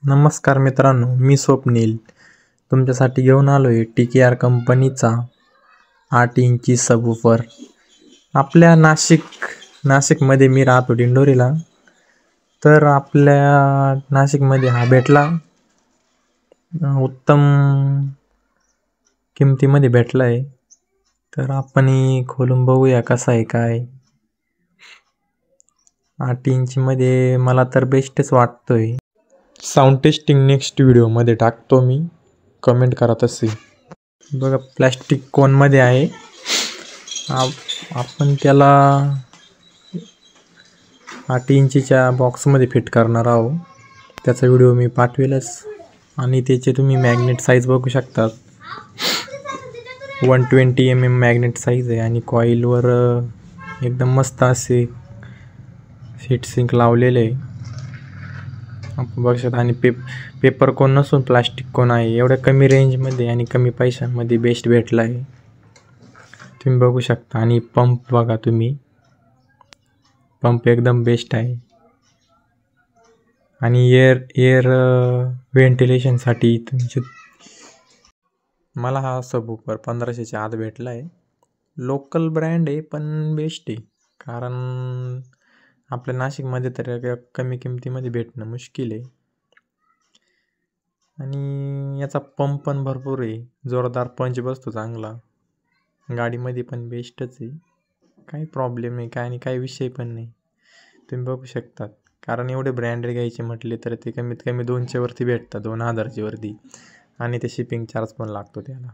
नमस्कार मित्रांनो, मी स्वप्नील तुमच्यासाठी घेऊन आलो आहे TKR कंपनीचा 8 इंची सबवूफर. आपल्या नाशिकमध्ये मी राहतो दिंडोरीला. तर आपल्या नाशिकमध्ये हा भेटला, उत्तम किमतीमध्ये भेटला आहे. तर आपण खोलून बघूया कसा आहे काय. 8 इंचमध्ये मला तर बेस्टच वाटतोय. साऊंड टेस्टिंग नेक्स्ट व्हिडिओमध्ये टाकतो मी, कमेंट करा तसे. बघा, प्लॅस्टिक कोनमध्ये आहे. आपण त्याला 8 इंचीच्या बॉक्समध्ये फिट करणार आहोत. त्याचा व्हिडिओ मी पाठवेलच. आणि त्याचे तुम्ही मॅग्नेट साईज बघू शकता. 120 mm मॅग्नेट साईज आहे आणि कॉईलवर एकदम मस्त असे हीट सिंक लावलेले आहे आपण बघू शकता. आणि पेपर कोन नसून प्लास्टिक कोन आहे. एवढ्या कमी रेंजमध्ये आणि कमी पैशांमध्ये बेस्ट भेटला आहे, तुम्ही बघू शकता. आणि पंप बघा तुम्ही, पंप एकदम बेस्ट आहे. आणि एअर व्हेंटिलेशनसाठी तुमचे मला हा सबवूफर 1500च्या आत भेटला आहे. लोकल ब्रँड आहे पण बेस्ट आहे, कारण आपल्या नाशिकमध्ये तर कमी किमतीमध्ये भेटणं मुश्किल आहे. आणि याचा पंप पण भरपूर आहे, जोरदार पंच बसतो चांगला. गाडीमध्ये पण बेस्टच आहे, काही प्रॉब्लेम नाही काय आणि काही विषय पण नाही, तुम्ही बघू शकता. कारण एवढे ब्रँडेड घ्यायचे म्हटले तर ते कमीत कमी 200 वरती भेटतात, 2000च्या वरती. आणि ते शिपिंग चार्ज पण लागतो त्याला.